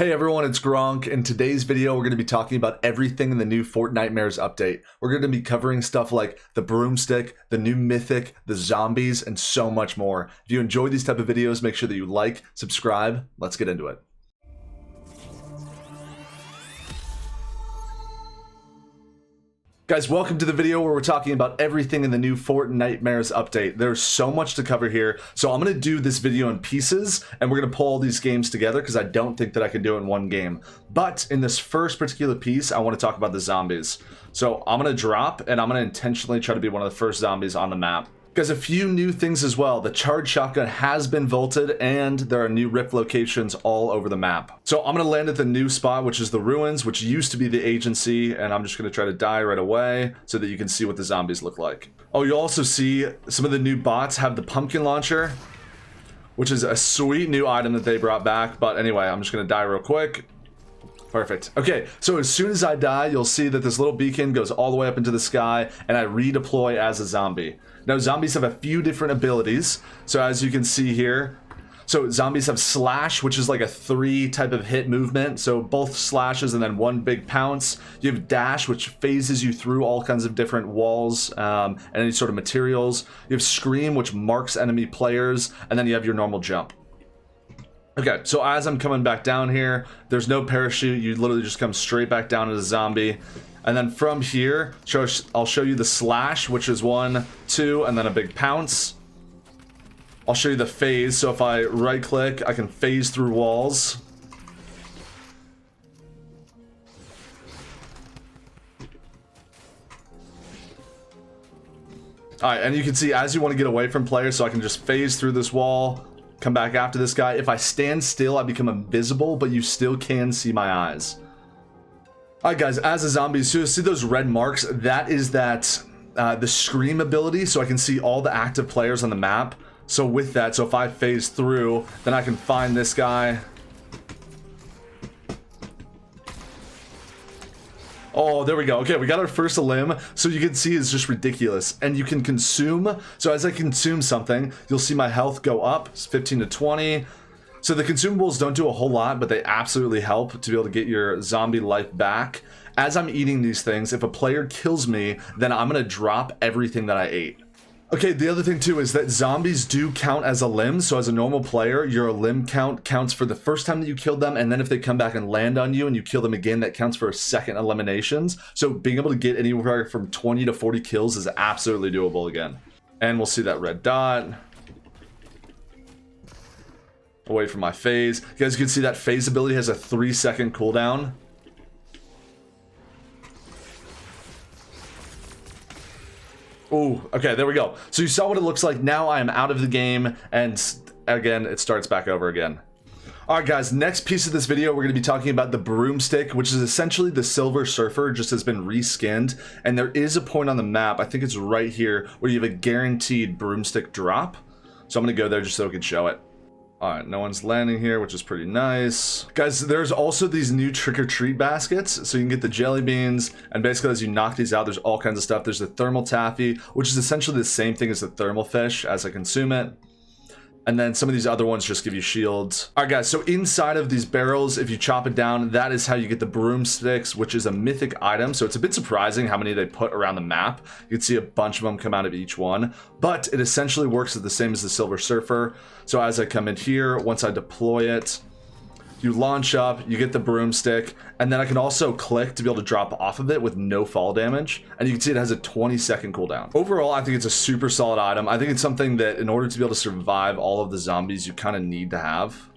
Hey everyone, it's Grronk. In today's video, we're going to be talking about everything in the new Fortnitemares update. We're going to be covering stuff like the Broomstick, the new mythic, the zombies, and so much more. If you enjoy these type of videos, make sure that you like, subscribe. Let's get into it. Guys, welcome to the video where we're talking about everything in the new Fortnitemares update. There's so much to cover here, so I'm going to do this video in pieces, and we're going to pull all these games together because I don't think that I can do it in one game. But in this first particular piece, I want to talk about the zombies. So I'm going to drop, and I'm going to intentionally try to be one of the first zombies on the map. Guys, a few new things as well. The charged shotgun has been vaulted, and there are new rip locations all over the map. So I'm going to land at the new spot, which is the ruins, which used to be the agency, and I'm just going to try to die right away so that you can see what the zombies look like. Oh, you'll also see some of the new bots have the pumpkin launcher, which is a sweet new item that they brought back. But anyway, I'm just going to die real quick. Perfect. Okay, so as soon as I die, you'll see that this little beacon goes all the way up into the sky, and I redeploy as a zombie. Now, zombies have a few different abilities. So as you can see here, so zombies have slash, which is like a 3 type of hit movement. So both slashes and then one big pounce. You have dash, which phases you through all kinds of different walls and any sort of materials. You have scream, which marks enemy players. And then you have your normal jump. Okay, so as I'm coming back down here, there's no parachute. You literally just come straight back down as a zombie. And then from here, I'll show you the slash, which is 1, 2, and then a big pounce. I'll show you the phase. So if I right click, I can phase through walls. All right, and you can see as you want to get away from players, so I can just phase through this wall, come back after this guy. If I stand still, I become invisible, but you still can see my eyes. Alright guys, as a zombie, so you see those red marks, that is the scream ability, so I can see all the active players on the map. So with that, so if I phase through, then I can find this guy. Oh, there we go. Okay, we got our first elim. So you can see it's just ridiculous. And you can consume. So as I consume something, you'll see my health go up. It's 15 to 20. So the consumables don't do a whole lot, but they absolutely help to be able to get your zombie life back. As I'm eating these things, if a player kills me, then I'm going to drop everything that I ate. Okay, the other thing too is that zombies do count as a limb. So as a normal player, your limb count counts for the first time that you killed them, and then if they come back and land on you and you kill them again, that counts for second eliminations. So being able to get anywhere from 20 to 40 kills is absolutely doable again. And we'll see that red dot. Away from my phase. You guys can see that phase ability has a 3-second cooldown. Oh, okay, there we go. So you saw what it looks like. Now I am out of the game, and again, it starts back over again. Alright guys, next piece of this video, we're going to be talking about the Broomstick, which is essentially the Silver Surfer, just has been reskinned. And there is a point on the map, I think it's right here, where you have a guaranteed Broomstick drop. So I'm going to go there just so I can show it. Alright, no one's landing here, which is pretty nice. Guys, there's also these new trick-or-treat baskets, so you can get the jelly beans, and basically as you knock these out, there's all kinds of stuff. There's the thermal taffy, which is essentially the same thing as the thermal fish as I consume it. And then some of these other ones just give you shields. Alright guys, so inside of these barrels, if you chop it down, that is how you get the broomsticks, which is a mythic item. So it's a bit surprising how many they put around the map. You can see a bunch of them come out of each one. But it essentially works the same as the Silver Surfer. So as I come in here, once I deploy it, you launch up, you get the broomstick, and then I can also click to be able to drop off of it with no fall damage. And you can see it has a 20-second cooldown. Overall, I think it's a super solid item. I think it's something that in order to be able to survive all of the zombies, you kind of need to have.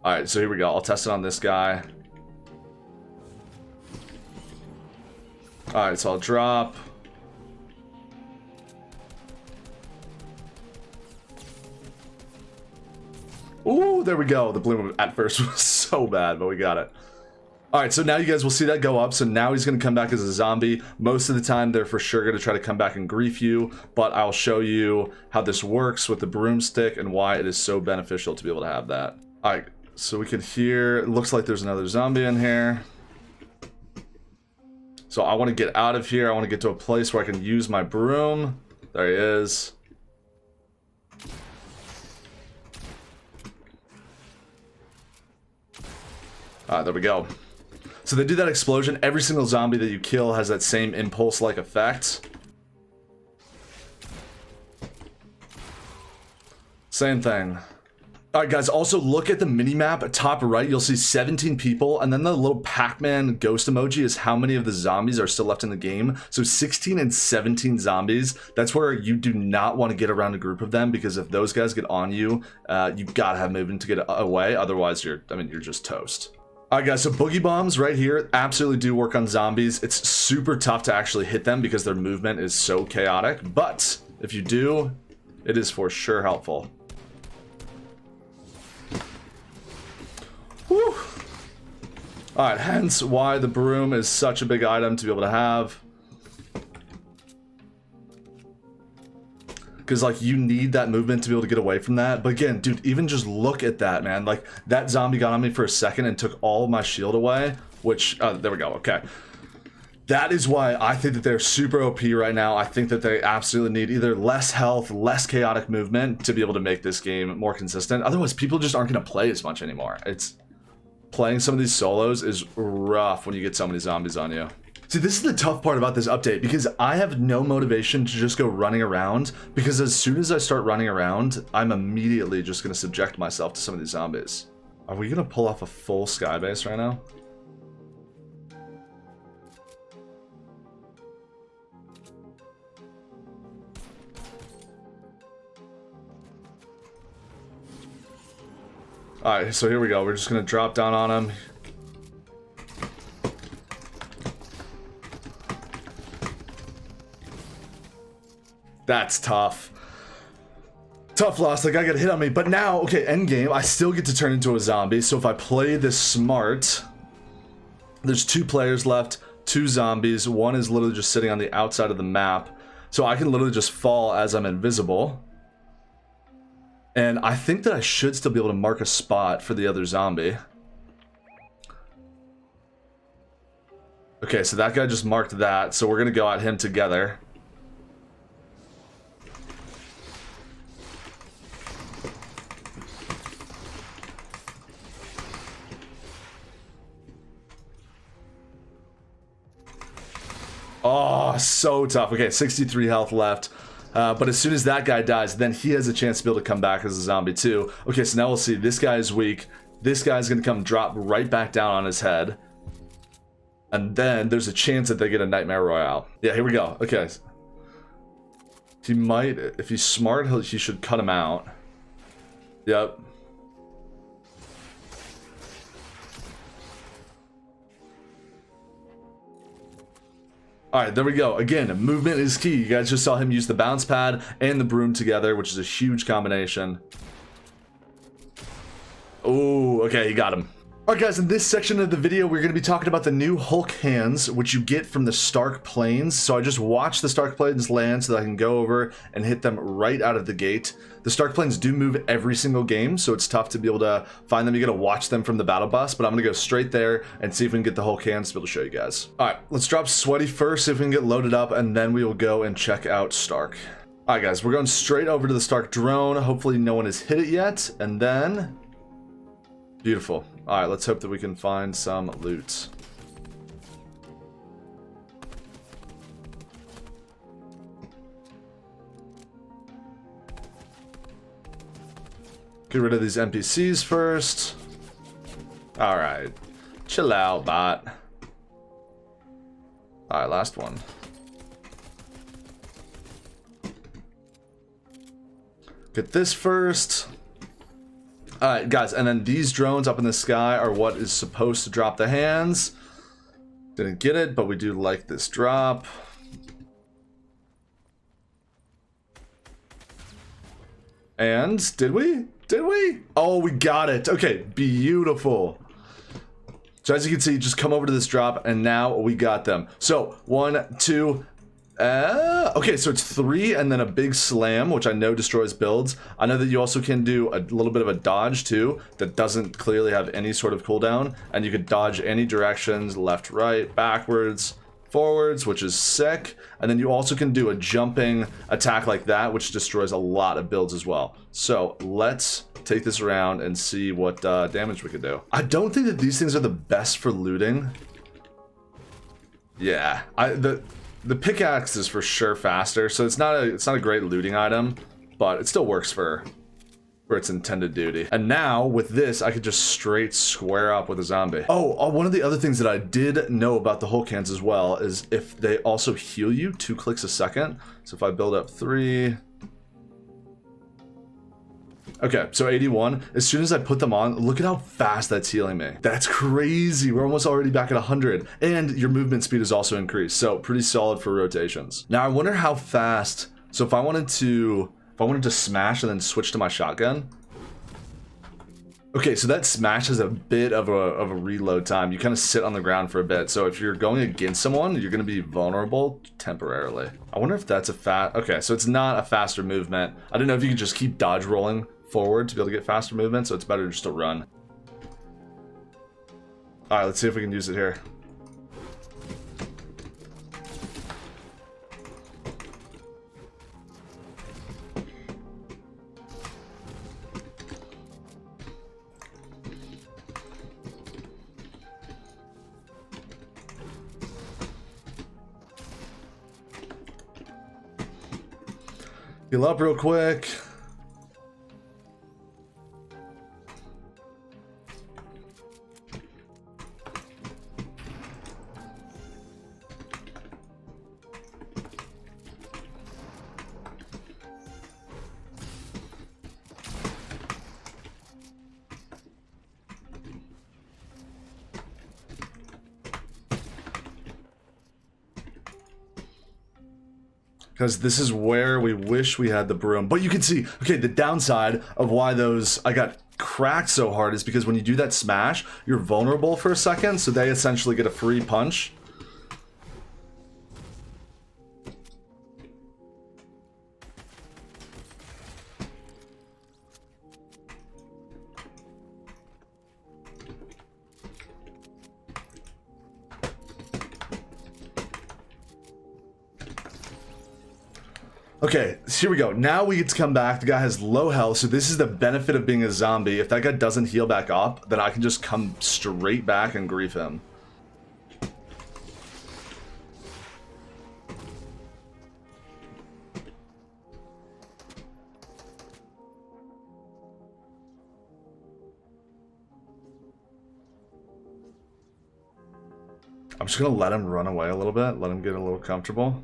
All right, so here we go. I'll test it on this guy. All right, so I'll drop. Ooh, there we go. The bloom at first was so bad, but we got it. All right, so now you guys will see that go up. So now he's going to come back as a zombie. Most of the time, they're for sure going to try to come back and grief you, but I'll show you how this works with the broomstick and why it is so beneficial to be able to have that. All right, so we can hear, it looks like there's another zombie in here. So I want to get out of here. I want to get to a place where I can use my broom. There he is. There we go. So they do that explosion. Every single zombie that you kill has that same impulse-like effect. Same thing. Alright guys, also look at the mini-map. Top right, you'll see 17 people, and then the little Pac-Man ghost emoji is how many of the zombies are still left in the game. So 16 and 17 zombies. That's where you do not want to get around a group of them, because if those guys get on you, you've got to have movement to get away. Otherwise, you're just toast. Alright guys, so boogie bombs right here absolutely do work on zombies. It's super tough to actually hit them because their movement is so chaotic, but if you do, it is for sure helpful. Whew. Alright, hence why the broom is such a big item to be able to have. Because, like, you need that movement to be able to get away from that. But again, dude, even just look at that, man. Like, that zombie got on me for a second and took all of my shield away. Which, there we go, okay. That is why I think that they're super OP right now. I think that they absolutely need either less health, less chaotic movement to be able to make this game more consistent. Otherwise, people just aren't going to play as much anymore. Playing some of these solos is rough when you get so many zombies on you. See, this is the tough part about this update, because I have no motivation to just go running around, because as soon as I start running around, I'm immediately just going to subject myself to some of these zombies. Are we going to pull off a full skybase right now? Alright, so here we go. We're just going to drop down on him. That's tough. Tough loss. Like, I got hit on me. But now, okay, end game, I still get to turn into a zombie. So if I play this smart, there's 2 players left, 2 zombies. One is literally just sitting on the outside of the map. So I can literally just fall as I'm invisible. And I think that I should still be able to mark a spot for the other zombie. Okay, so that guy just marked that. So we're going to go at him together. Oh, so tough. Okay, 63 health left. But as soon as that guy dies, then he has a chance to be able to come back as a zombie too. Okay, so now we'll see. This guy is weak. This guy's going to come drop right back down on his head. And then there's a chance that they get a Nightmare Royale. Yeah, here we go. Okay. He might, if he's smart, he should cut him out. Yep. Alright, there we go. Again, movement is key. You guys just saw him use the bounce pad and the broom together, which is a huge combination. Oh, okay, he got him. Alright guys, in this section of the video, we're going to be talking about the new Hulk hands, which you get from the Stark Plains. So I just watched the Stark Plains land so that I can go over and hit them right out of the gate. The Stark Plains do move every single game, so it's tough to be able to find them. You got to watch them from the battle bus, but I'm going to go straight there and see if we can get the Hulk hands to be able to show you guys. Alright, let's drop Sweaty first, see if we can get loaded up, and then we will go and check out Stark. Alright guys, we're going straight over to the Stark drone. Hopefully no one has hit it yet, and then... Beautiful. Alright, let's hope that we can find some loot. Get rid of these NPCs first. Alright. Chill out, bot. Alright, last one. Get this first. Alright, guys, and then these drones up in the sky are what is supposed to drop the hands. Didn't get it, but we do like this drop. And, did we? Did we? Oh, we got it. Okay, beautiful. So as you can see, just come over to this drop, and now we got them. So, 1, 2... okay, so it's 3 and then a big slam, which I know destroys builds. I know that you also can do a little bit of a dodge too, that doesn't clearly have any sort of cooldown, and you can dodge any directions, left, right, backwards, forwards, which is sick. And then you also can do a jumping attack like that, which destroys a lot of builds as well. So let's take this around and see what damage we could do. I don't think that these things are the best for looting. Yeah, the pickaxe is for sure faster, so it's not a great looting item, but it still works for its intended duty. And now with this, I could just straight square up with a zombie. Oh, one of the other things that I did know about the Hulk hands as well is if they also heal you 2 clicks a second. So if I build up 3. Okay, so 81. As soon as I put them on, look at how fast that's healing me. That's crazy. We're almost already back at 100. And your movement speed is also increased. So pretty solid for rotations. Now I wonder how fast. So if I wanted to smash and then switch to my shotgun. Okay, so that smash has a bit of a reload time. You kind of sit on the ground for a bit. So if you're going against someone, you're going to be vulnerable temporarily. I wonder if that's okay, so it's not a faster movement. I don't know if you could just keep dodge rolling forward to be able to get faster movement, so it's better just to run. All right, let's see if we can use it here. Heal up real quick. Because this is where we wish we had the broom. But you can see, okay, the downside of why I got cracked so hard is because when you do that smash, you're vulnerable for a second, so they essentially get a free punch. Okay, so here we go. Now we get to come back. The guy has low health, so this is the benefit of being a zombie. If that guy doesn't heal back up, then I can just come straight back and grief him. I'm just gonna let him run away a little bit, let him get a little comfortable.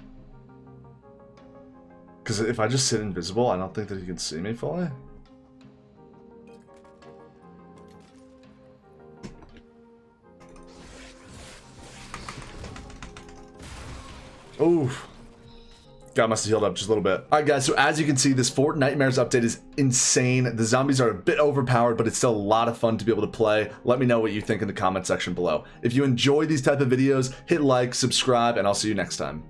Because if I just sit invisible, I don't think that he can see me fully. Oof. Guy must have healed up just a little bit. Alright guys, so as you can see, this Fortnitemares update is insane. The zombies are a bit overpowered, but it's still a lot of fun to be able to play. Let me know what you think in the comment section below. If you enjoy these type of videos, hit like, subscribe, and I'll see you next time.